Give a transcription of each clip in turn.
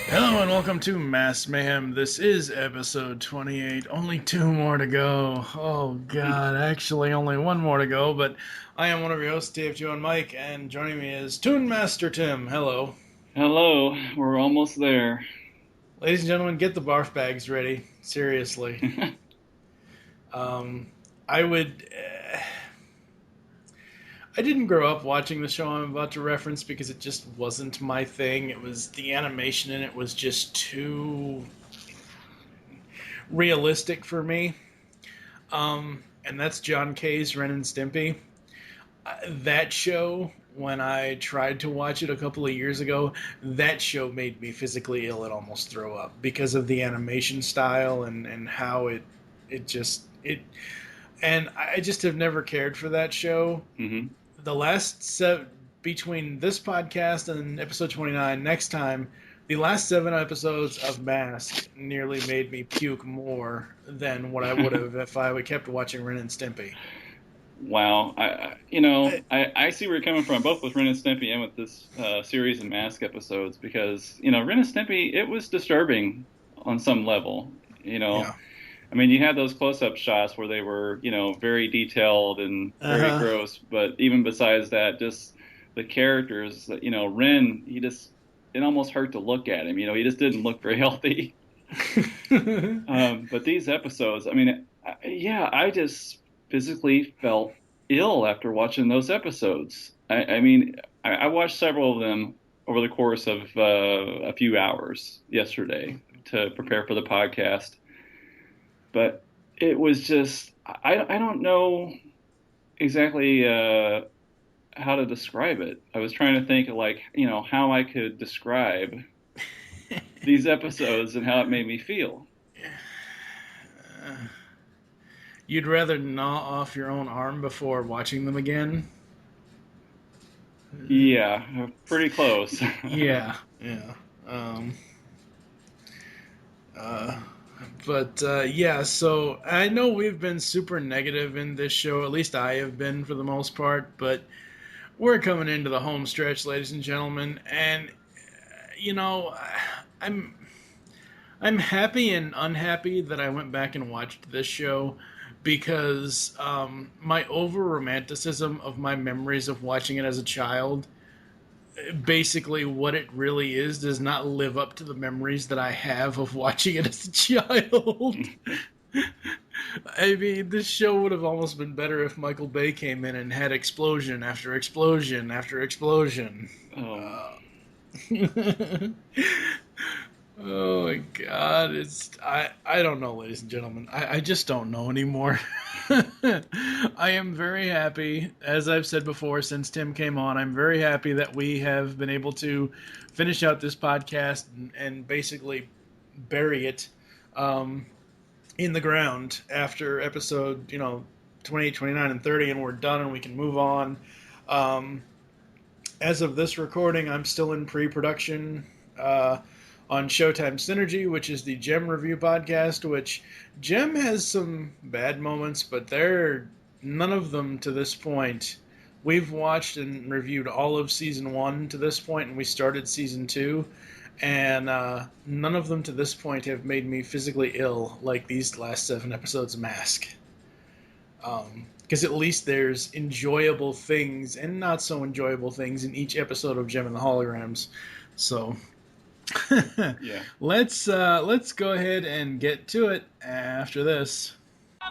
Hello and welcome to Mass Mayhem. This is episode 28. Only 2 more to go. Oh god, actually only 1 more to go, but I am one of your hosts, TFG and Mike, and joining me is Toon Master Tim. Hello. Hello, we're almost there. Ladies and gentlemen, get the barf bags ready. Seriously. I didn't grow up watching the show I'm about to reference because it just wasn't my thing. It was the animation in it was just too realistic for me. And that's John K's Ren and Stimpy. That show, when I tried to watch it a couple of years ago, that show made me physically ill and almost throw up because of the animation style and how it and I just have never cared for that show. Mm-hmm. The last between this podcast and episode 29 next time, the last 7 episodes of M.A.S.K nearly made me puke more than what I would have if I would kept watching Ren and Stimpy. Wow, I see where you're coming from, both with Ren and Stimpy and with this series of M.A.S.K episodes, because Ren and Stimpy, it was disturbing on some level. Yeah. I mean, you had those close-up shots where they were, very detailed and very gross. But even besides that, just the characters, Ren, it almost hurt to look at him. He just didn't look very healthy. But these episodes, I just physically felt ill after watching those episodes. I watched several of them over the course of a few hours yesterday to prepare for the podcast. But it was just, I don't know exactly how to describe it. I was trying to think of how I could describe these episodes and how it made me feel. You'd rather gnaw off your own arm before watching them again? Yeah, pretty close. Yeah. So I know we've been super negative in this show, at least I have been for the most part, but we're coming into the home stretch, ladies and gentlemen, and, I'm happy and unhappy that I went back and watched this show because my over-romanticism of my memories of watching it as a child, basically what it really is, does not live up to the memories that I have of watching it as a child. I mean, this show would have almost been better if Michael Bay came in and had explosion after explosion after explosion. Oh my god, I don't know, ladies and gentlemen. I just don't know anymore. I am very happy, as I've said before, since Tim came on, I'm very happy that we have been able to finish out this podcast and basically bury it in the ground after episode, 28, 29, and 30, and we're done and we can move on. As of this recording, I'm still in pre-production on Showtime Synergy, which is the Gem review podcast, which Gem has some bad moments, but none of them to this point. We've watched and reviewed all of Season 1 to this point, and we started Season 2, and none of them to this point have made me physically ill like these last 7 episodes of M.A.S.K. Because at least there's enjoyable things and not so enjoyable things in each episode of Gem and the Holograms. So Yeah. Let's go ahead and get to it after this.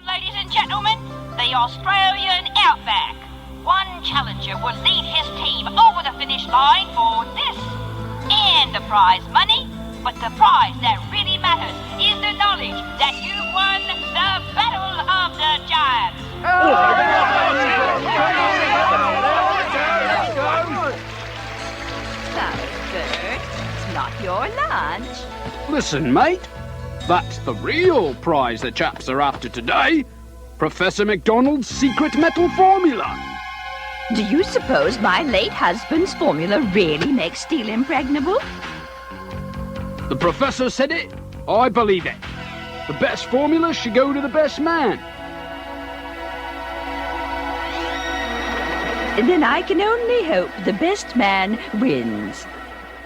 Ladies and gentlemen, the Australian Outback. One challenger will lead his team over the finish line for this and the prize money. But the prize that really matters is the knowledge that you won the Battle of the Giants. Sorry, Bert. It's not your lunch. Listen, mate. That's the real prize the chaps are after today. Professor McDonald's secret metal formula. Do you suppose my late husband's formula really makes steel impregnable? The professor said it. I believe it. The best formula should go to the best man. Then I can only hope the best man wins.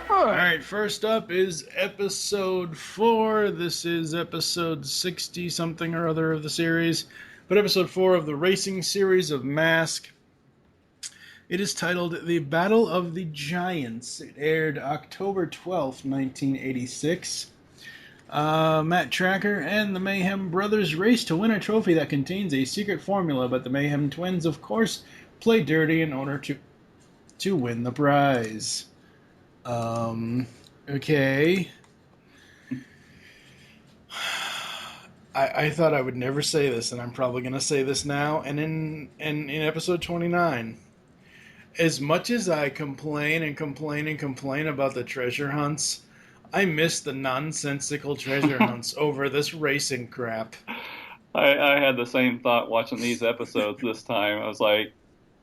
All right, first up is episode 4. This is episode 60-something or other of the series, but episode 4 of the racing series of M.A.S.K. It is titled The Battle of the Giants. It aired October 12th, 1986. Matt Tracker and the Mayhem brothers race to win a trophy that contains a secret formula, but the Mayhem twins, of course, play dirty in order to win the prize. Okay. I thought I would never say this, and I'm probably going to say this now, and in episode 29. As much as I complain about the treasure hunts, I miss the nonsensical treasure hunts over this racing crap. I had the same thought watching these episodes this time. I was like,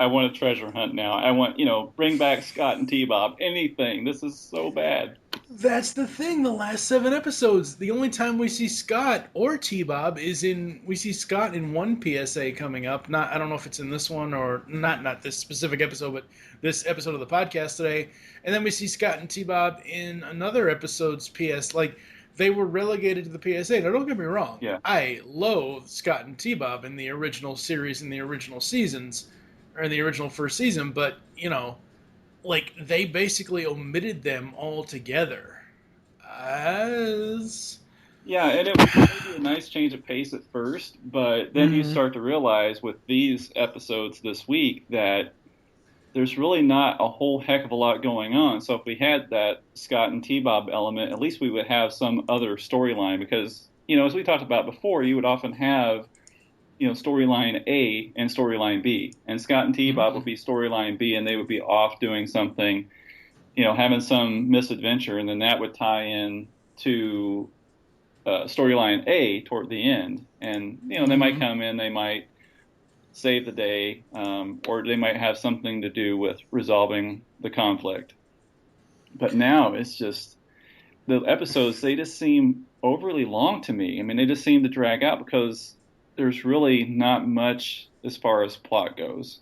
I want a treasure hunt now. I want, bring back Scott and T-Bob. Anything. This is so bad. That's the thing. The last 7 episodes, the only time we see Scott or T-Bob we see Scott in one PSA coming up. I don't know if it's in this one or not this specific episode, but this episode of the podcast today. And then we see Scott and T-Bob in another episode's PS. Like, they were relegated to the PSA. Now, don't get me wrong. Yeah. I loathe Scott and T-Bob in the original series, in the original seasons, or in the original first season, but, they basically omitted them altogether. Yeah, and it was maybe a nice change of pace at first, but then you start to realize with these episodes this week that there's really not a whole heck of a lot going on. So if we had that Scott and T-Bob element, at least we would have some other storyline because, as we talked about before, you would often have storyline A and storyline B. And Scott and T-Bob would be storyline B, and they would be off doing something, having some misadventure, and then that would tie in to storyline A toward the end. And, they might come in, they might save the day, or they might have something to do with resolving the conflict. But now it's just, the episodes, they just seem overly long to me. I mean, they just seem to drag out because there's really not much as far as plot goes.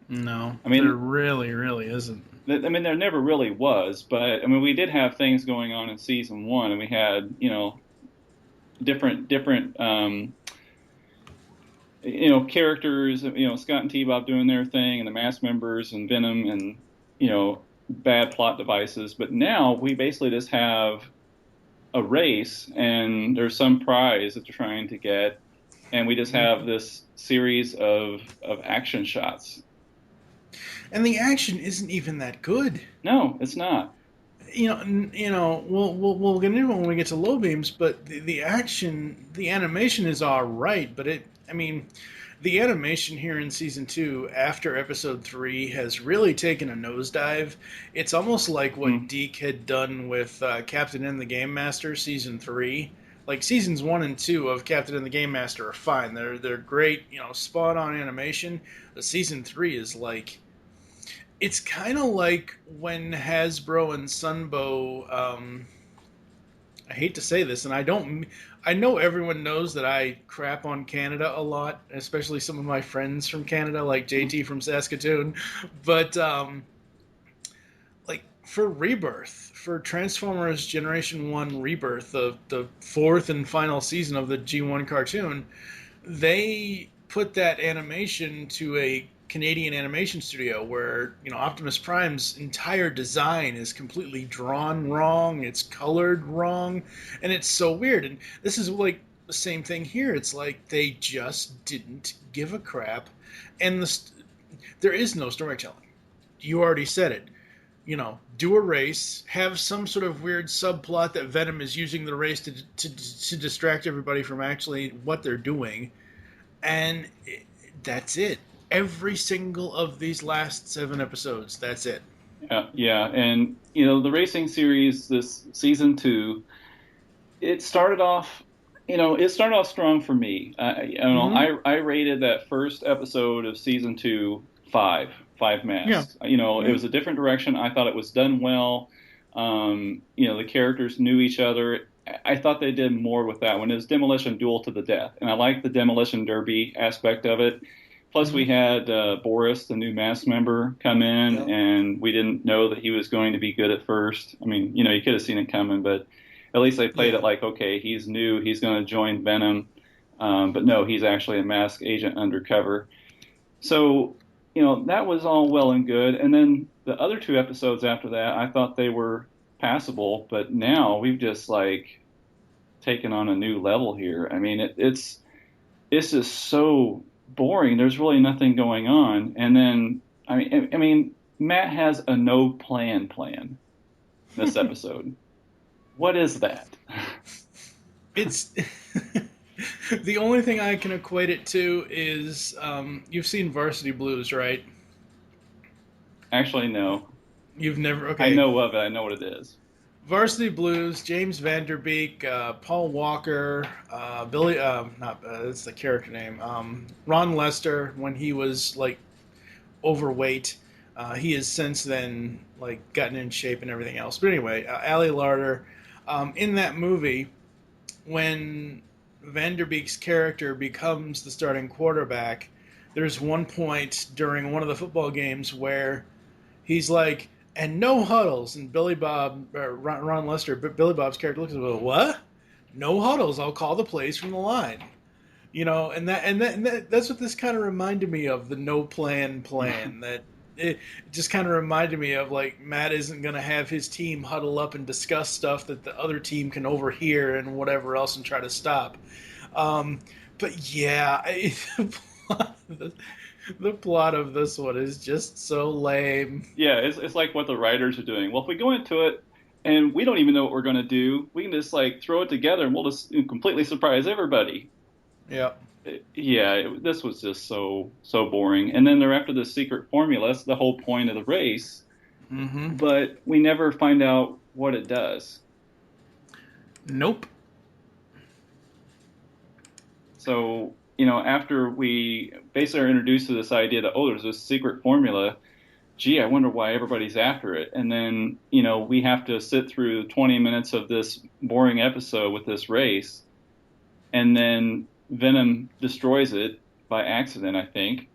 No, there really, really isn't. There never really was, but, we did have things going on in season 1, and we had, different characters, Scott and T-Bob doing their thing, and the M.A.S.K members, and Venom, and, bad plot devices. But now we basically just have a race, and there's some prize that they're trying to get, and we just have this series of action shots. And the action isn't even that good. No, it's not. We'll get into it when we get to low beams, but the action, the animation is all right, but the animation here in season 2 after episode 3 has really taken a nosedive. It's almost like what Deke had done with Captain and the Game Master season 3. Like, seasons 1 and 2 of Captain and the Game Master are fine. They're great, spot on animation. But season 3 is like, it's kind of like when Hasbro and Sunbow, I hate to say this, and I know everyone knows that I crap on Canada a lot, especially some of my friends from Canada, like JT from Saskatoon, but for Rebirth, for Transformers Generation 1 Rebirth, the 4th and final season of the G1 cartoon, they put that animation to a Canadian animation studio where, Optimus Prime's entire design is completely drawn wrong, it's colored wrong, and it's so weird. And this is like the same thing here. It's like they just didn't give a crap, and there is no storytelling. You already said it. Do a race, have some sort of weird subplot that Venom is using the race to distract everybody from actually what they're doing, and that's it. Every single of these last 7 episodes, that's it. Yeah, and the racing series, this season 2, it started off strong for me. I rated that first episode of season 2 5 masks. Yeah. It was a different direction. I thought it was done well. The characters knew each other. I thought they did more with that one. It was Demolition Duel to the Death, and I liked the Demolition Derby aspect of it. Plus, we had Boris, the new M.A.S.K member, come in, and we didn't know that he was going to be good at first. I mean, you could have seen it coming, but at least they played it like, okay, he's new, he's going to join Venom. But no, he's actually a M.A.S.K agent undercover. So, that was all well and good. And then the other 2 episodes after that, I thought they were passable, but now we've just, taken on a new level here. I mean, it's just so boring. There's really nothing going on. And then, I mean, Matt has a no plan this episode. What is that? It's the only thing I can equate it to is you've seen Varsity Blues, right? Actually, no. You've never? Okay. I know of it. I know what it is. Varsity Blues, James Vanderbeek, Paul Walker, Billy, that's the character name, Ron Lester, when he was, overweight. He has since then, gotten in shape and everything else. But anyway, Ali Larder, in that movie, when Vanderbeek's character becomes the starting quarterback, there's one point during one of the football games where he's like, and no huddles, and Ron Lester, Billy Bob's character looks at him, what? No huddles, I'll call the plays from the line. And that's what this kind of reminded me of, the no plan. That it just kind of reminded me of, Matt isn't going to have his team huddle up and discuss stuff that the other team can overhear and whatever else and try to stop. But yeah, the plot of this one is just so lame. Yeah, it's like what the writers are doing. Well, if we go into it and we don't even know what we're going to do, we can just throw it together and we'll just completely surprise everybody. Yeah. This was just so boring. And then they're after the secret formula. That's the whole point of the race. Mm-hmm. But we never find out what it does. Nope. So, after we basically are introduced to this idea that, there's this secret formula, I wonder why everybody's after it. And then, we have to sit through 20 minutes of this boring episode with this race. And then Venom destroys it by accident, I think.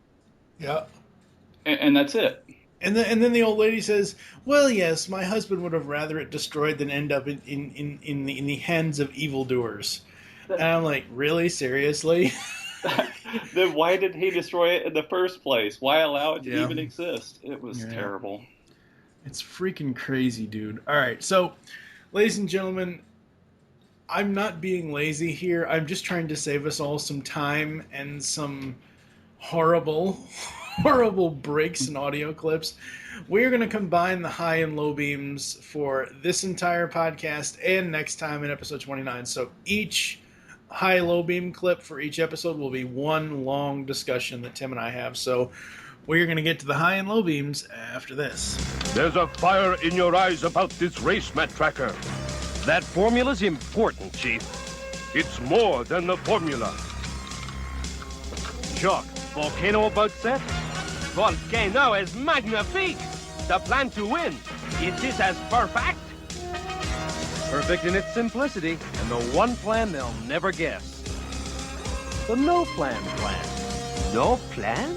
Yeah. And that's it. And then the old lady says, well, yes, my husband would have rather it destroyed than end up in the hands of evildoers. And I'm like, really? Seriously? Then why did he destroy it in the first place? Why allow it to even exist? It was terrible. It's freaking crazy, dude. All right, so, ladies and gentlemen, I'm not being lazy here. I'm just trying to save us all some time and some horrible breaks in audio clips. We're going to combine the high and low beams for this entire podcast and next time in episode 29. So each high-low beam clip for each episode will be one long discussion that Tim and I have. So we're going to get to the high and low beams after this. There's a fire in your eyes about this race, Matt Tracker. That formula's important, Chief. It's more than the formula. Chuck, volcano about set? Volcano is magnifique! The plan to win. It is as perfect. Perfect in its simplicity, and the one plan they'll never guess. The no plan. No plan?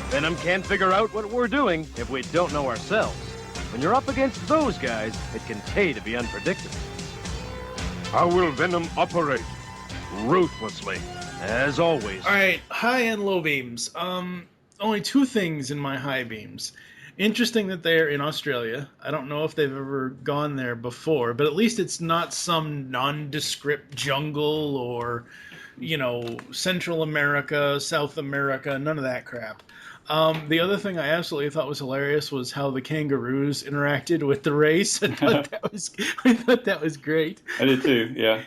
Venom can't figure out what we're doing if we don't know ourselves. When you're up against those guys, it can pay to be unpredictable. How will Venom operate? Ruthlessly, as always. All right, high and low beams. only two things in my high beams. Interesting that they're in Australia. I don't know if they've ever gone there before, but at least it's not some nondescript jungle or, Central America, South America, none of that crap. The other thing I absolutely thought was hilarious was how the kangaroos interacted with the race. I thought that was great. I did too. Yeah.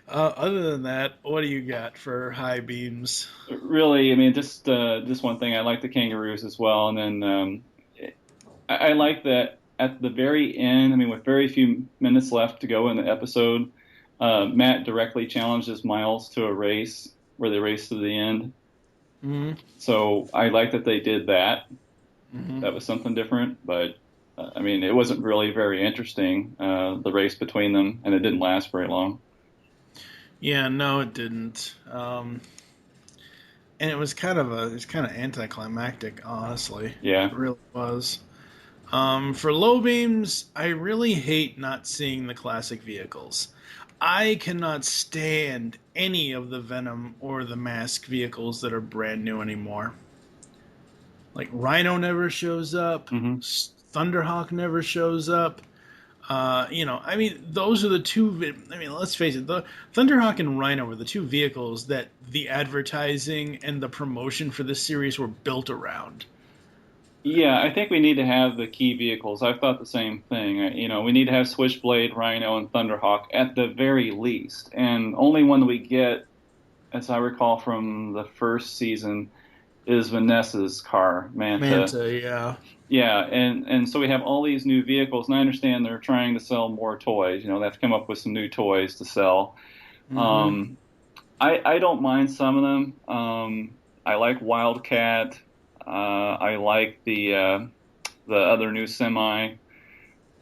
Other than that, what do you got for high beams? Really, I mean, just one thing. I like the kangaroos as well, and then I like that at the very end. I mean, with very few minutes left to go in the episode, Matt directly challenges Miles to a race where they race to the end. Mm-hmm. So I like that they did that. Mm-hmm. That was something different, but I mean, it wasn't really very interesting, the race between them, and it didn't last very long. Yeah, no, it didn't. And it was kind of anticlimactic, honestly. Yeah. It really was. For low beams, I really hate not seeing the classic vehicles. I cannot stand any of the Venom or the M.A.S.K vehicles that are brand new anymore. Like, Rhino never shows up. Mm-hmm. Thunderhawk never shows up. I mean, those are the two. I mean, let's face it, the Thunderhawk and Rhino were the two vehicles that the advertising and the promotion for this series were built around. Yeah, I think we need to have the key vehicles. I've thought the same thing. We need to have Switchblade, Rhino, and Thunderhawk at the very least. And only one we get, as I recall from the first season, is Vanessa's car, Manta, yeah. Yeah, and so we have all these new vehicles, and I understand they're trying to sell more toys. They have to come up with some new toys to sell. Mm-hmm. I don't mind some of them. I like Wildcat. I like the other new semi.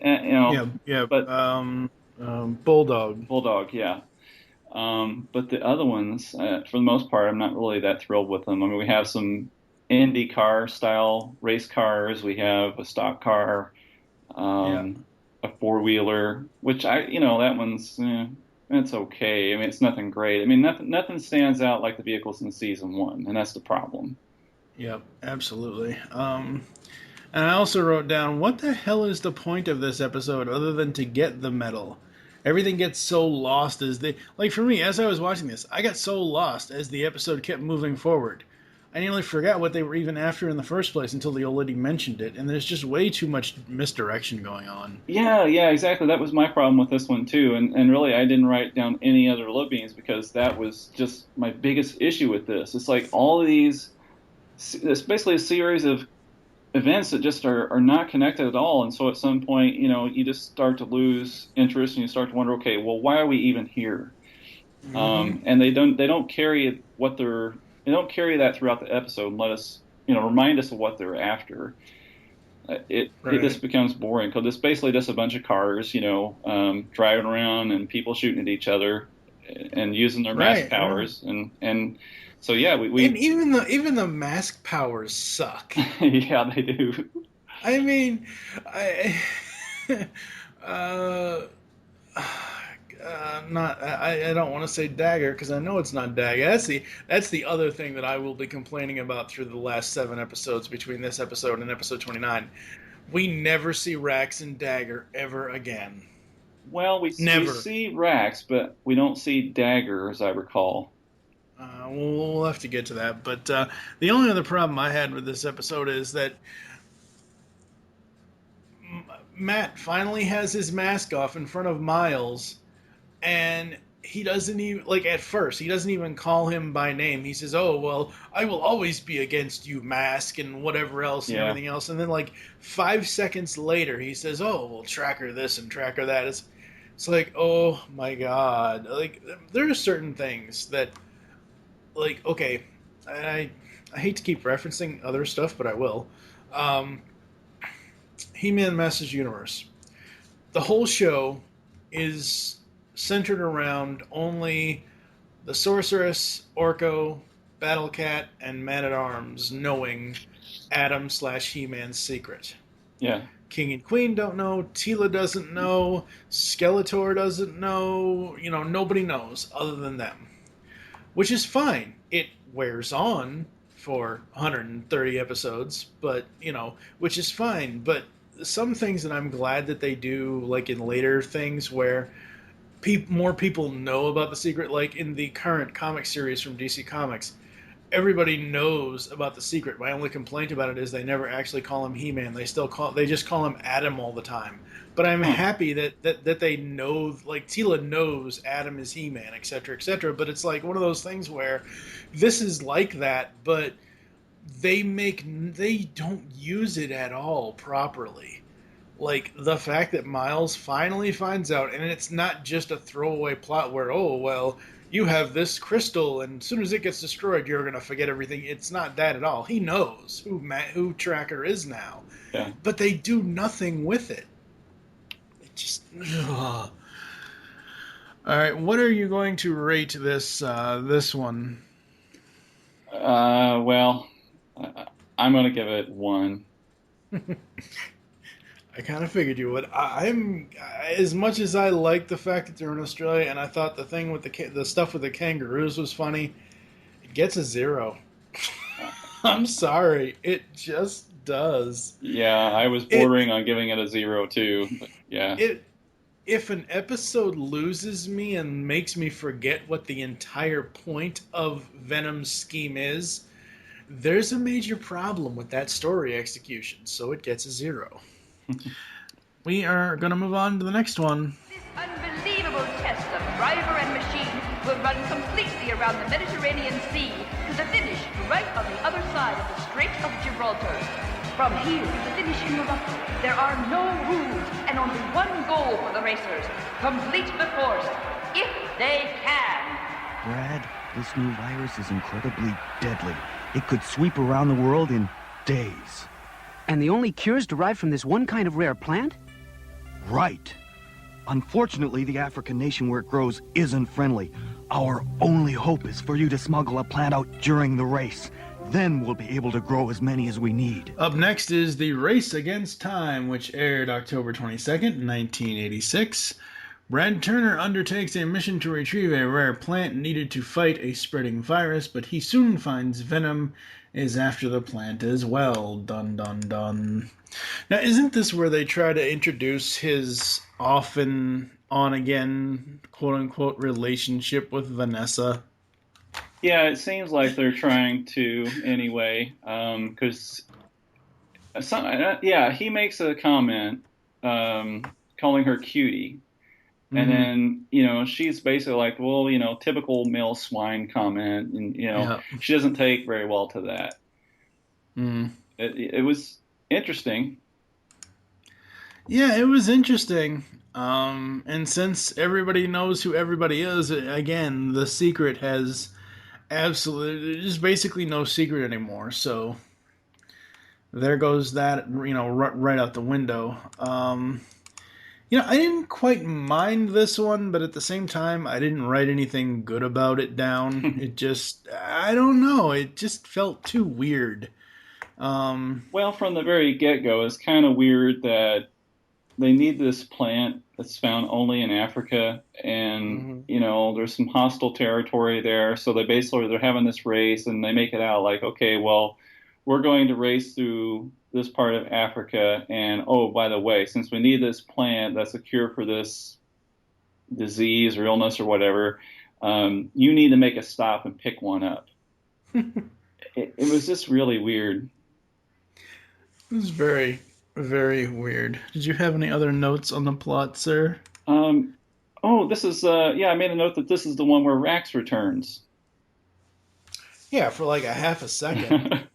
But Bulldog. Bulldog, yeah. But the other ones, for the most part, I'm not really that thrilled with them. I mean, we have some IndyCar style race cars. We have a stock car, a four-wheeler, which that one's it's okay. I mean, it's nothing great. I mean, nothing stands out like the vehicles in season 1, and that's the problem. Yep, absolutely. And I also wrote down, what the hell is the point of this episode other than to get the medal? Everything gets so lost for me, as I was watching this, I got so lost as the episode kept moving forward. I nearly forgot what they were even after in the first place until the old lady mentioned it, and there's just way too much misdirection going on. Yeah, exactly. That was my problem with this one, too. And really, I didn't write down any other low beams because that was just my biggest issue with this. It's like all of these, it's basically a series of events that just are not connected at all. And so at some point, you just start to lose interest and you start to wonder, okay, well, why are we even here? Mm-hmm. And they don't carry they don't carry that throughout the episode and let us, remind us of what they're after. It just becomes boring because it's basically just a bunch of cars, driving around and people shooting at each other and using their mask powers. And so, yeah, we and even the mask powers suck. Yeah, they do. I mean, I don't want to say dagger because I know it's not dagger. That's the other thing that I will be complaining about through the last 7 episodes between this episode and episode 29. We never see Rax and Dagger ever again. Well, we see Rax, but we don't see Dagger, as I recall. We'll have to get to that. But the only other problem I had with this episode is that Matt finally has his mask off in front of Miles, and he doesn't even, at first, he doesn't even call him by name. He says, oh, well, I will always be against you, Mask, and whatever else and everything else. And then, 5 seconds later, he says, oh, well, tracker this and tracker that. It's like, oh, my God. There are certain things that, okay, I hate to keep referencing other stuff, but I will. He-Man Masters Universe. The whole show is centered around only the Sorceress, Orko, Battlecat, and Man-at-Arms knowing Adam/He-Man's secret. Yeah. King and Queen don't know, Teela doesn't know, Skeletor doesn't know, nobody knows other than them. Which is fine. It wears on for 130 episodes, but, which is fine. But some things that I'm glad that they do, like in later things where more people know about the secret, like in the current comic series from DC Comics, everybody knows about the secret. My only complaint about it is they never actually call him He-Man. They just call him Adam all the time. But I'm happy that they know, like Tila knows Adam is He-Man, etc., etc. But it's like one of those things where this is like that, but they don't use it at all properly. Like the fact that Miles finally finds out, and it's not just a throwaway plot where, oh well, you have this crystal, and as soon as it gets destroyed, you're gonna forget everything. It's not that at all. He knows who Tracker is now, but they do nothing with it. It just. Ugh. All right, what are you going to rate this one? Well, I'm gonna give it 1. I kind of figured you would. I'm as much as I like the fact that they're in Australia, and I thought the thing with the stuff with the kangaroos was funny. It gets a 0. I'm sorry, it just does. Yeah, I was bordering on giving it a 0 too. But yeah. If an episode loses me and makes me forget what the entire point of Venom's scheme is, there's a major problem with that story execution. So it gets a 0. We are going to move on to the next one. This unbelievable test of driver and machine will run completely around the Mediterranean Sea to the finish right on the other side of the Strait of Gibraltar. From here to the finish in Morocco, there are no rules and only one goal for the racers: complete the course, if they can. Brad, this new virus is incredibly deadly. It could sweep around the world in days. And the only cures derived from this one kind of rare plant? Right. Unfortunately, the African nation where it grows isn't friendly. Our only hope is for you to smuggle a plant out during the race. Then we'll be able to grow as many as we need. Up next is The Race Against Time, which aired October 22nd, 1986. Brad Turner undertakes a mission to retrieve a rare plant needed to fight a spreading virus, but he soon finds Venom is after the plant as well. Dun dun dun. Now, isn't this where they try to introduce his off and on again, quote unquote, relationship with Vanessa? Yeah, it seems like they're trying to anyway, because he makes a comment calling her cutie. And then, she's basically like, well, typical male swine comment. And, she doesn't take very well to that. It was interesting. Yeah, it was interesting. And since everybody knows who everybody is, again, the secret has there's basically no secret anymore. So there goes that, right out the window. I didn't quite mind this one, but at the same time, I didn't write anything good about it down. It just, I don't know, it just felt too weird. Well, from the very get-go, it's kind of weird that they need this plant that's found only in Africa, and, there's some hostile territory there, so they're having this race, and they make it out like, okay, well, we're going to race through this part of Africa, and oh, by the way, since we need this plant that's a cure for this disease or illness or whatever, you need to make a stop and pick one up. It was just really weird. It was very, very weird. Did you have any other notes on the plot, sir? This is, I made a note that this is the one where Rax returns. Yeah, for like a half a second.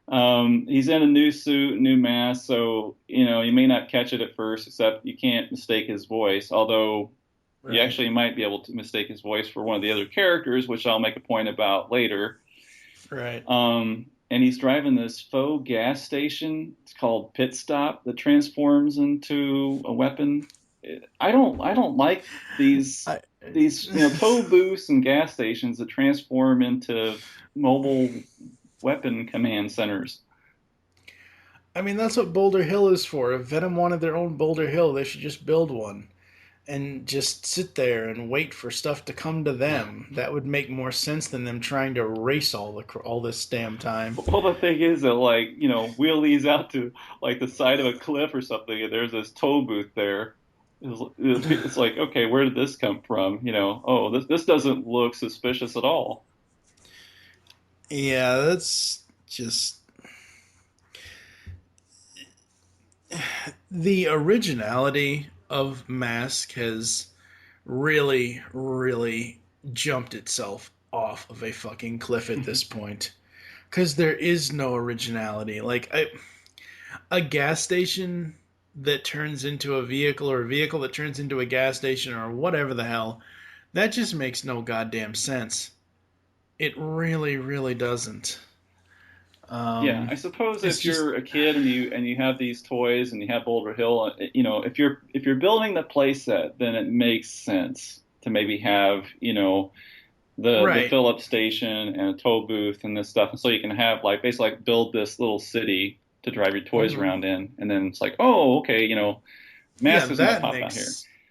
He's in a new suit, new mask, so, you may not catch it at first, except you can't mistake his voice, although you actually might be able to mistake his voice for one of the other characters, which I'll make a point about later. Right. And he's driving this faux gas station. It's called Pit Stop that transforms into a weapon. I don't like these tow booths and gas stations that transform into mobile weapon command centers. I mean, that's what Boulder Hill is for. If Venom wanted their own Boulder Hill, they should just build one. and just sit there and wait for stuff to come to them. That would make more sense than them trying to race all this damn time. Well, the thing is that, like, wheel these out to like the side of a cliff or something, and there's this tow booth there. It's like, okay, where did this come from? Oh, this doesn't look suspicious at all. Yeah, that's just the originality of M.A.S.K has really, really jumped itself off of a fucking cliff at this point. Because there is no originality. Like, a gas station that turns into a vehicle, or a vehicle that turns into a gas station, or whatever the hell, that just makes no goddamn sense. It really, really doesn't. Yeah, I suppose if you're a kid and you have these toys and you have Boulder Hill, if you're building the playset, then it makes sense to maybe have the fill-up station and a tow booth and this stuff, and so you can have basically build this little city to drive your toys around in, and then it's like, oh, okay, M.A.S.K is gonna pop out here.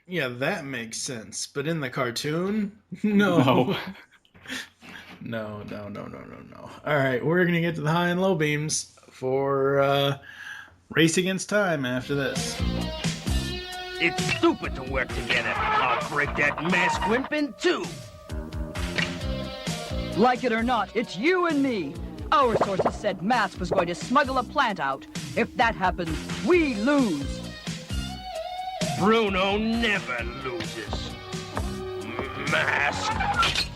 Yeah, that makes sense. But in the cartoon, no. No. All right, we're going to get to the high and low beams for Race Against Time after this. It's stupid to work together. I'll break that M.A.S.K wimp in two. Like it or not, it's you and me. Our sources said M.A.S.K was going to smuggle a plant out. If that happens, we lose. Bruno never loses. M.A.S.K.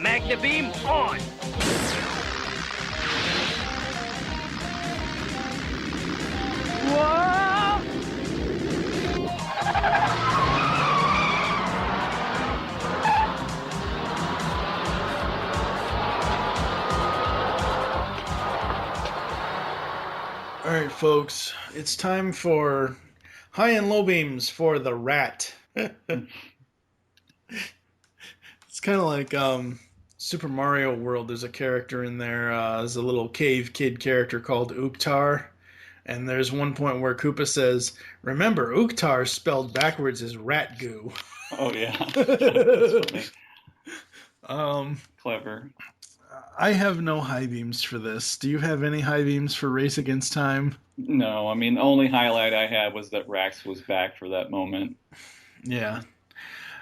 Magna beam on! Whoa! All right, folks, it's time for high and low beams for the rat. It's kind of like Super Mario World. There's a character in there. There's a little cave kid character called Uktar. And there's one point where Koopa says, remember, Uktar spelled backwards is rat goo. Oh, yeah. That's funny. Clever. I have no high beams for this. Do you have any high beams for Race Against Time? No, I mean, the only highlight I had was that Rax was back for that moment. Yeah.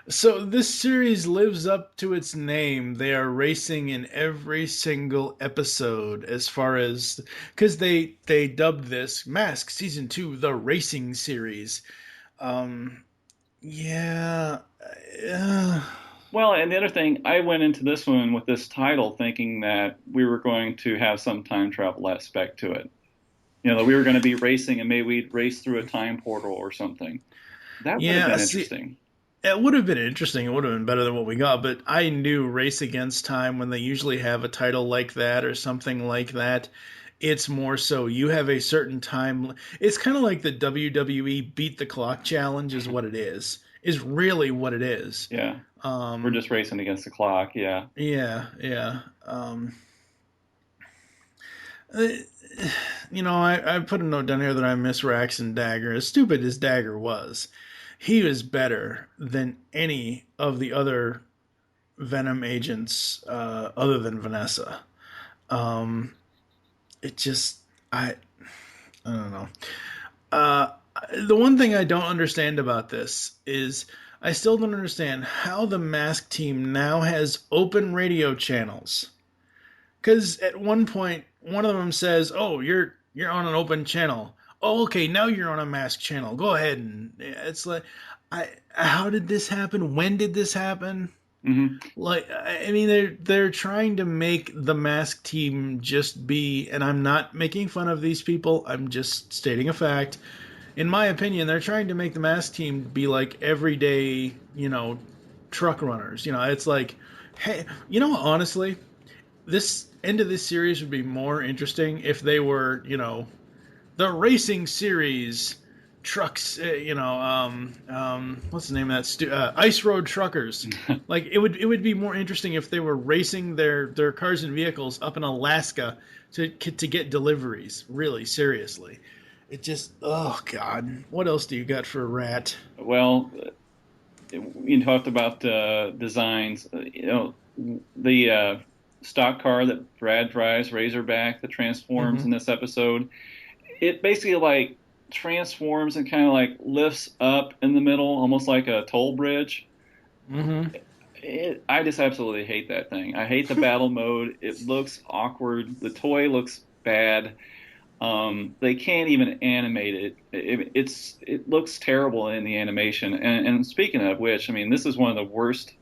So this series lives up to its name. They are racing in every single episode, as far as, because they dubbed this M.A.S.K Season 2 the Racing Series. Yeah. Well, and the other thing, I went into this one with this title thinking that we were going to have some time travel aspect to it. That we were going to be racing and maybe we'd race through a time portal or something. That would have been interesting. It would have been interesting. It would have been better than what we got. But I knew Race Against Time, when they usually have a title like that or something like that, it's more so you have a certain time. It's kind of like the WWE Beat the Clock Challenge is what it is really what it is. Yeah. We're just racing against the clock. Yeah. Yeah. I put a note down here that I miss Rax and Dagger. As stupid as Dagger was, he was better than any of the other Venom agents other than Vanessa. I don't know. The one thing I don't understand about this is I still don't understand how the M.A.S.K team now has open radio channels. Because at one point, one of them says, "Oh, you're on an open channel. Oh, okay, now you're on a M.A.S.K channel. Go ahead." And it's like, how did this happen? When did this happen? Mm-hmm. Like, I mean, they're trying to make the M.A.S.K team just be, and I'm not making fun of these people. I'm just stating a fact. In my opinion, they're trying to make the M.A.S.K team be like everyday, truck runners. It's like, hey, honestly, this end of this series would be more interesting if they were, the racing series trucks, what's the name of that? Ice Road Truckers. Like it would be more interesting if they were racing their cars and vehicles up in Alaska to get deliveries. Really, seriously, it just, oh god, what else do you got for Rat? Well, you talked about designs. The stock car that Brad drives, Razorback, that transforms in this episode, it basically like transforms and kind of like lifts up in the middle, almost like a toll bridge. I just absolutely hate that thing. I hate the battle mode. It looks awkward. The toy looks bad. They can't even animate it. It looks terrible in the animation. And speaking of which, I mean, this is one of the worst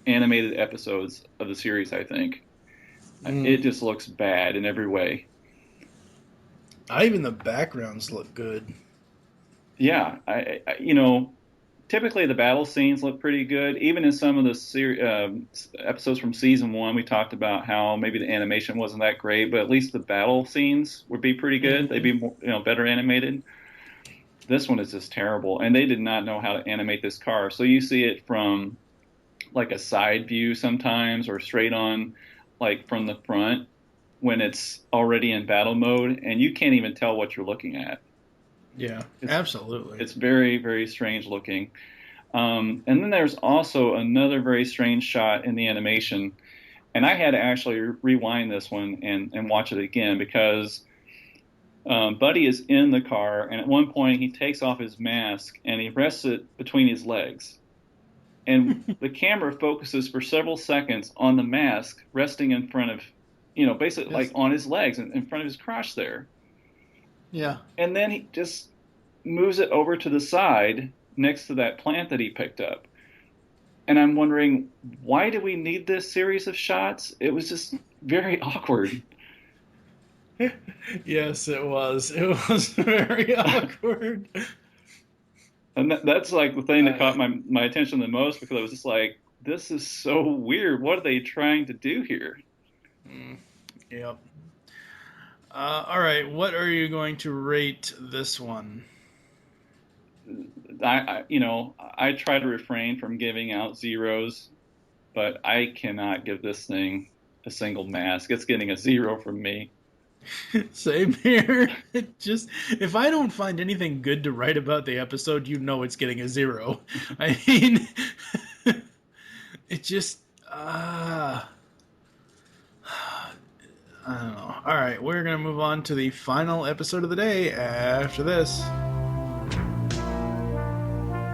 animated episodes of the series, I think. It just looks bad in every way. Even the backgrounds look good. Yeah, typically the battle scenes look pretty good. Even in some of the episodes from season 1, we talked about how maybe the animation wasn't that great, but at least the battle scenes would be pretty good. They'd be more, better animated. This one is just terrible, and they did not know how to animate this car. So you see it from like a side view sometimes, or straight on, like from the front, when it's already in battle mode, and you can't even tell what you're looking at. Yeah, absolutely. It's very, very strange looking. And then there's also another very strange shot in the animation, and I had to actually rewind this one and watch it again, because Buddy is in the car, and at one point he takes off his mask and he rests it between his legs. And the camera focuses for several seconds on the mask resting in front of, basically like on his legs, in front of his crotch there. Yeah. And then he just moves it over to the side next to that plant that he picked up. And I'm wondering, why do we need this series of shots? It was just very awkward. Yes, it was. It was very awkward. And that's like the thing that caught my attention the most, because I was just like, this is so weird. What are they trying to do here? Yep. All right, what are you going to rate this one? I try to refrain from giving out zeros, but I cannot give this thing a single mask. It's getting a 0 from me. Same here. If I don't find anything good to write about the episode, it's getting a 0. I mean, it just, I don't know. All right, we're going to move on to the final episode of the day after this.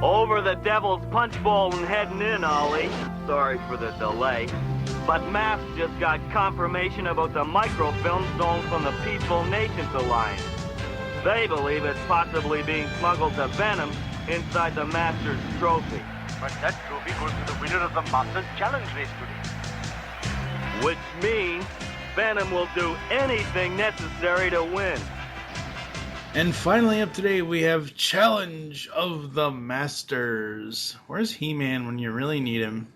Over the Devil's Punch Bowl and heading in, Ollie. Sorry for the delay. But M.A.S.K just got confirmation about the microfilm stolen from the Peaceful Nations Alliance. They believe it's possibly being smuggled to Venom inside the Masters trophy. But that trophy goes to the winner of the Masters Challenge race today. Which means Venom will do anything necessary to win. And finally up today, we have Challenge of the Masters. Where's He-Man when you really need him?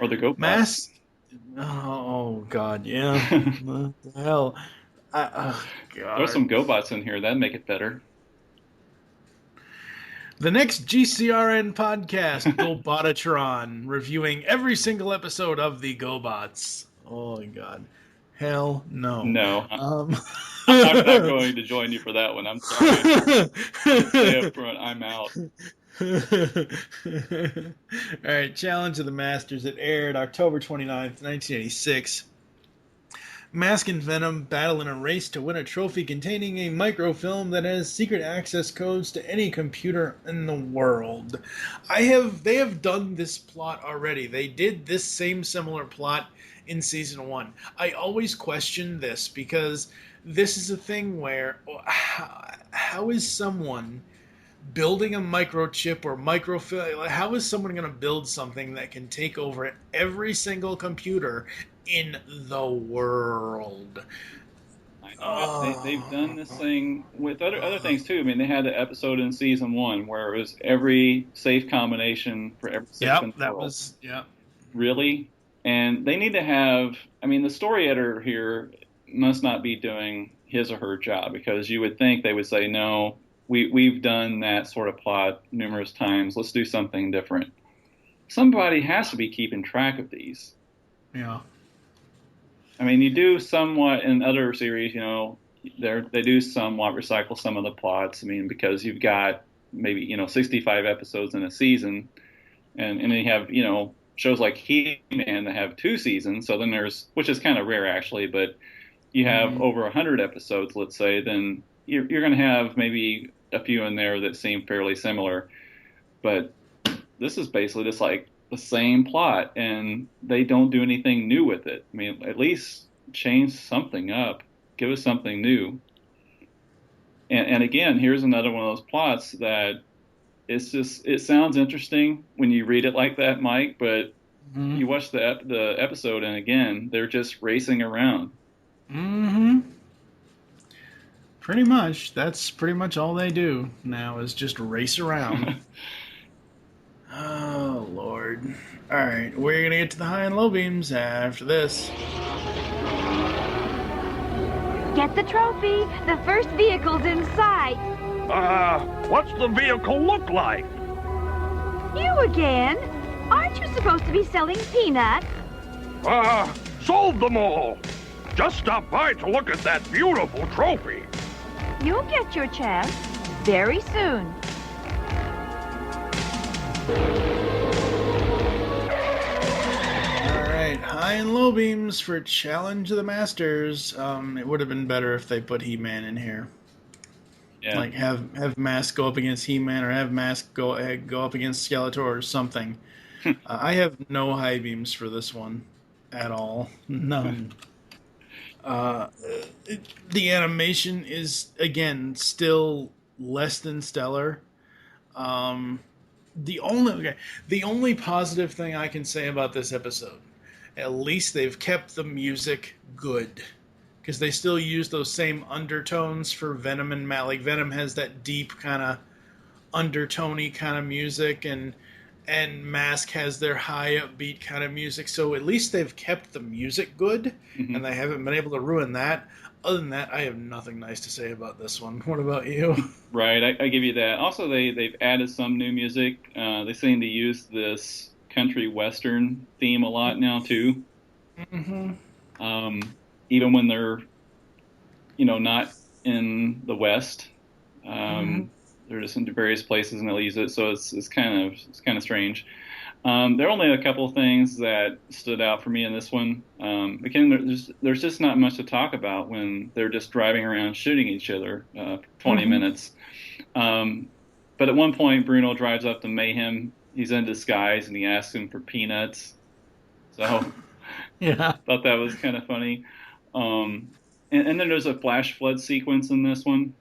Or the GoBots. M.A.S.K. Oh, God, yeah. What the hell? God. There's some GoBots in here. That'd make it better. The next GCRN podcast, GoBotatron, reviewing every single episode of the GoBots. Oh, my God. Hell no. No. I'm not going to join you for that one. I'm sorry. Stay up front. I'm out. All right, Challenge of the Masters. It aired October 29th, 1986. M.A.S.K and Venom battle in a race to win a trophy containing a microfilm that has secret access codes to any computer in the world. They have done this plot already. They did this same similar plot in season 1. I always question this, because this is a thing where how is someone building a microchip or microfilm? How is someone going to build something that can take over every single computer in the world? I know. They've done this thing with other things too. I mean, they had the episode in season 1 where it was every safe combination for every safe in the world. That was. Really? And they need to have, I mean, the story editor here must not be doing his or her job, because you would think they would say, no, we've done that sort of plot numerous times. Let's do something different. Somebody has to be keeping track of these. Yeah. I mean, you do somewhat in other series, you know, they do somewhat recycle some of the plots. I mean, because you've got maybe, 65 episodes in a season, and then you have, shows like He-Man that have 2 seasons. So then there's, which is kind of rare actually, but you have over 100 episodes, let's say, then you're going to have maybe a few in there that seem fairly similar. But this is basically just like the same plot, and they don't do anything new with it. I mean, at least change something up, give us something new. And again, here's another one of those plots that it sounds interesting when you read it like that, Mike, but you watch the episode, and again, they're just racing around. Mm-hmm. Pretty much. That's pretty much all they do now is just race around. Oh, Lord. Alright, we're going to get to the high and low beams after this. Get the trophy. The first vehicle's in sight. What's the vehicle look like? You again? Aren't you supposed to be selling peanuts? Sold them all. Just stop by to look at that beautiful trophy. You'll get your chance very soon. Alright, high and low beams for Challenge of the Masters. It would have been better if they put He-Man in here. Yeah. Like have M.A.S.K go up against He-Man, or have M.A.S.K go up against Skeletor or something. I have no high beams for this one at all. None. The animation is, again, still less than stellar. The only positive thing I can say about this episode, at least they've kept the music good, because they still use those same undertones for Venom and Malik. Venom has that deep kind of undertony kind of music, and M.A.S.K has their high upbeat kind of music. So at least they've kept the music good, and they haven't been able to ruin that. Other than that, I have nothing nice to say about this one. What about you? Right, I give you that. Also, they've added some new music. They seem to use this country western theme a lot now too. Even when they're, not in the West, they're just in various places and they'll use it. So it's kind of strange. There are only a couple of things that stood out for me in this one. Again, there's just not much to talk about when they're just driving around shooting each other for 20 minutes. But at one point, Bruno drives up to Mayhem. He's in disguise, and he asks him for peanuts. So yeah, thought that was kind of funny. And then there's a flash flood sequence in this one,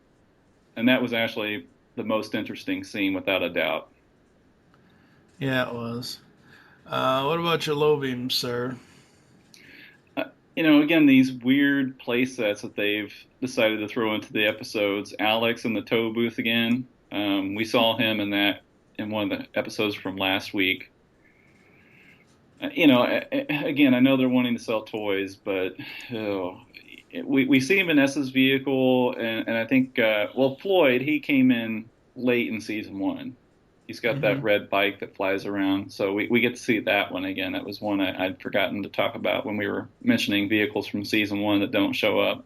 and that was actually the most interesting scene, without a doubt. Yeah, it was. What about your low beams, sir? Again, these weird play sets that they've decided to throw into the episodes. Alex in the tow booth again. We saw him in one of the episodes from last week. Again, I know they're wanting to sell toys, but we see him in S's vehicle, and I think, Floyd, he came in late in season 1. He's got that red bike that flies around, so we get to see that one again. That was one I'd forgotten to talk about when we were mentioning vehicles from season 1 that don't show up.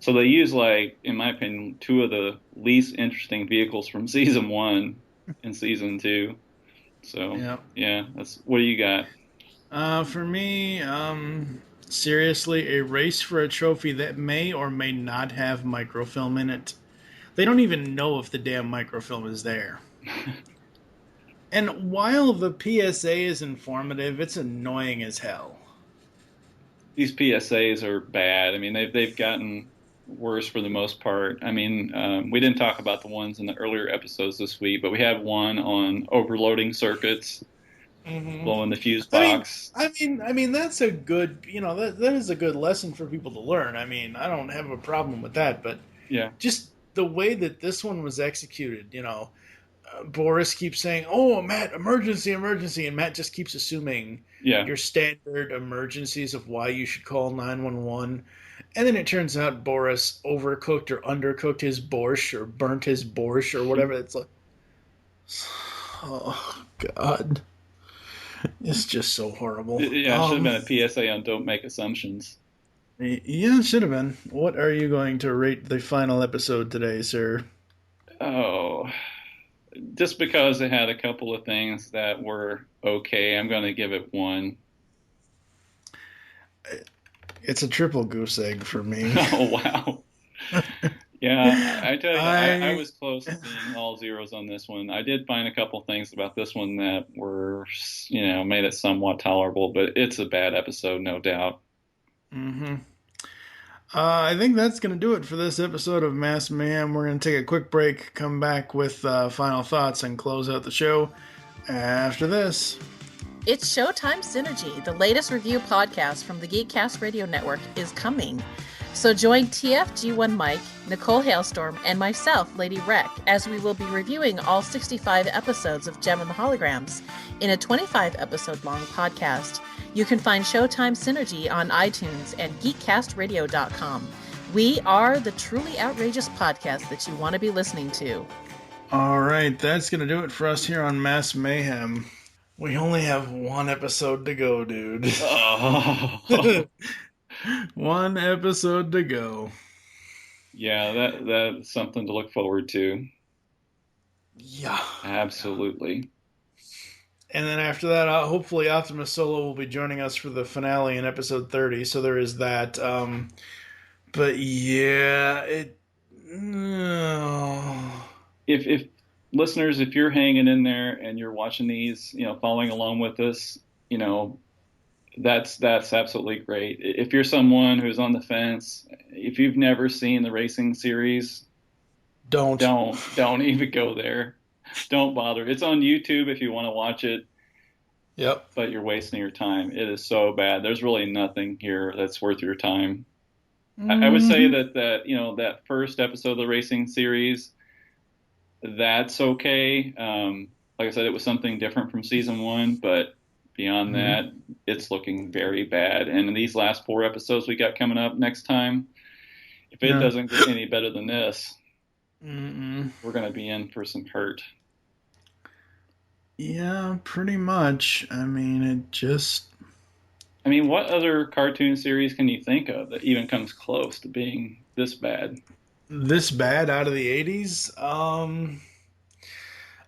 So they use, in my opinion, 2 of the least interesting vehicles from season 1 in season 2. So, yeah, what do you got? For me, seriously, a race for a trophy that may or may not have microfilm in it. They don't even know if the damn microfilm is there. And while the PSA is informative, it's annoying as hell. These PSAs are bad. I mean, they've gotten worse for the most part. I mean, we didn't talk about the ones in the earlier episodes this week, but we had one on overloading circuits, blowing the fuse box. I mean, that's a good, that is a good lesson for people to learn. I mean, I don't have a problem with that, but yeah, just the way that this one was executed, Boris keeps saying, "Oh, Matt, emergency, emergency," and Matt just keeps assuming your standard emergencies of why you should call 911. And then it turns out Boris overcooked or undercooked his borscht or burnt his borscht or whatever. It's like, oh, God. It's just so horrible. Yeah, it should have been a PSA on don't make assumptions. Yeah, it should have been. What are you going to rate the final episode today, sir? Oh, just because it had a couple of things that were okay, I'm going to give it 1. It's a triple goose egg for me. Oh, wow. Yeah, I tell you, I was close to seeing all zeros on this one. I did find a couple things about this one that were, made it somewhat tolerable, but it's a bad episode, no doubt. Mm-hmm. I think that's going to do it for this episode of Mass Mayhem. We're going to take a quick break, come back with final thoughts, and close out the show after this. It's Showtime Synergy, the latest review podcast from the Geekcast Radio Network, is coming. So join TFG1 Mike, Nicole Hailstorm, and myself, Lady Wreck, as we will be reviewing all 65 episodes of Gem and the Holograms in a 25-episode-long podcast. You can find Showtime Synergy on iTunes and geekcastradio.com. We are the truly outrageous podcast that you want to be listening to. All right, that's going to do it for us here on Mass Mayhem. We only have 1 episode to go, dude. Oh. 1 episode to go. Yeah, that's something to look forward to. Yeah. Absolutely. And then after that, hopefully Optimus Solo will be joining us for the finale in episode 30, so there is that. But yeah, If listeners, if you're hanging in there and you're watching these, following along with us, that's absolutely great. If you're someone who's on the fence, if you've never seen the racing series, don't even go there. Don't bother. It's on YouTube if you want to watch it. Yep. But you're wasting your time. It is so bad. There's really nothing here that's worth your time. Mm-hmm. I would say that first episode of the racing series, that's okay. Like I said, it was something different from season 1, but beyond that, it's looking very bad. And in these last 4 episodes we got coming up next time, if it doesn't get any better than this, we're going to be in for some hurt. Yeah, pretty much. I mean, what other cartoon series can you think of that even comes close to being this bad? This bad out of the 80s?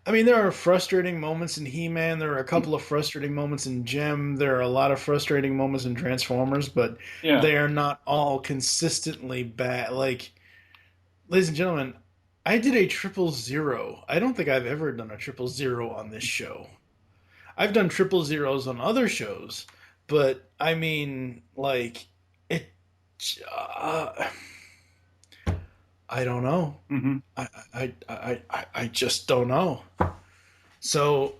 There are frustrating moments in He-Man. There are a couple of frustrating moments in Gem. There are a lot of frustrating moments in Transformers, but they are not all consistently bad. Like, ladies and gentlemen, I did a 000. I don't think I've ever done a 000 on this show. I've done 000s on other shows, but I don't know. Mm-hmm. I just don't know. So,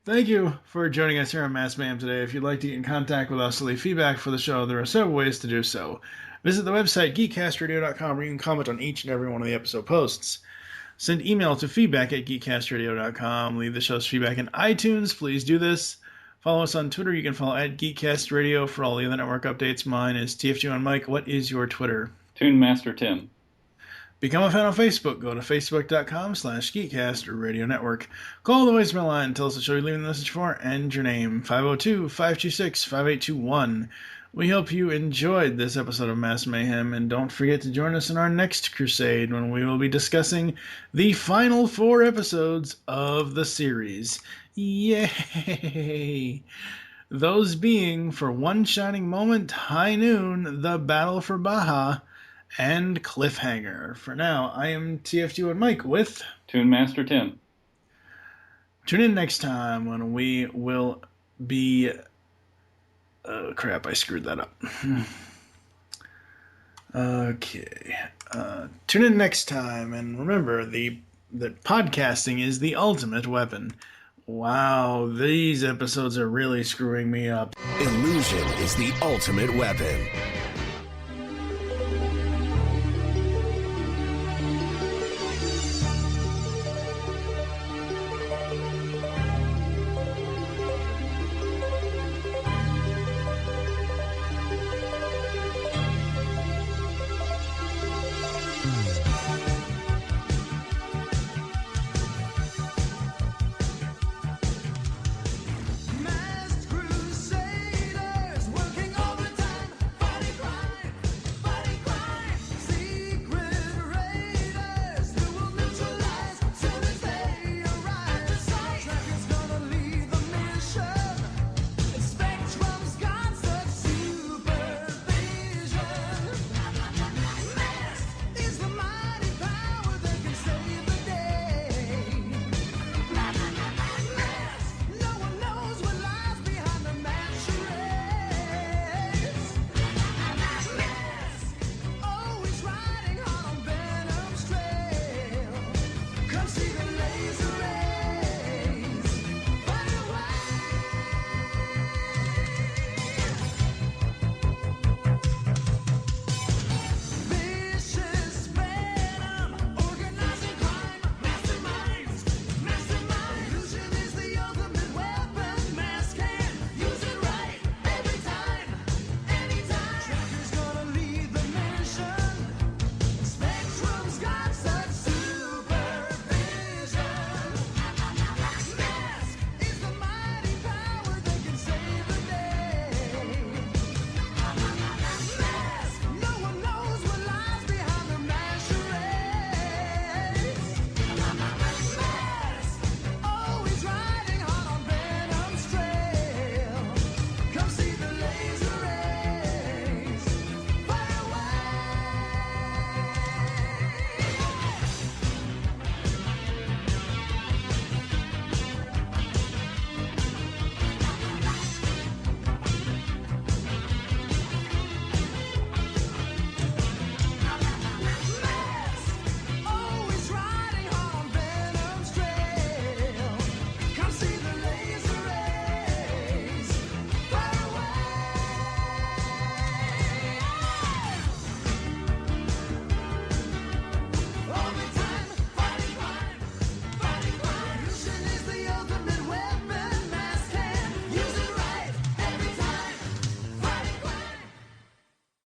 thank you for joining us here on Mass Mayhem today. If you'd like to get in contact with us to leave feedback for the show, there are several ways to do so. Visit the website, geekcastradio.com, where you can comment on each and every one of the episode posts. Send email to feedback@geekcastradio.com. Leave the show's feedback in iTunes. Please do this. Follow us on Twitter. You can follow @GeekCastRadio for all the other network updates. Mine is TFG1 Mike. What is your Twitter? Toon Master Tim. Become a fan on Facebook. Go to facebook.com/GeekCast Radio Network. Call the voicemail line. Tell us the show you're leaving the message for and your name. 502-526-5821. We hope you enjoyed this episode of Mass Mayhem, and don't forget to join us in our next crusade when we will be discussing the final 4 episodes of the series. Yay! Those being, For One Shining Moment, High Noon, The Battle for Baja, and Cliffhanger. For now, I am TFG1 Mike with Toon Master Tim. Tune in next time when we will be... Oh, crap, I screwed that up. Okay. Tune in next time, and remember that podcasting is the ultimate weapon. Wow, these episodes are really screwing me up. Illusion is the ultimate weapon.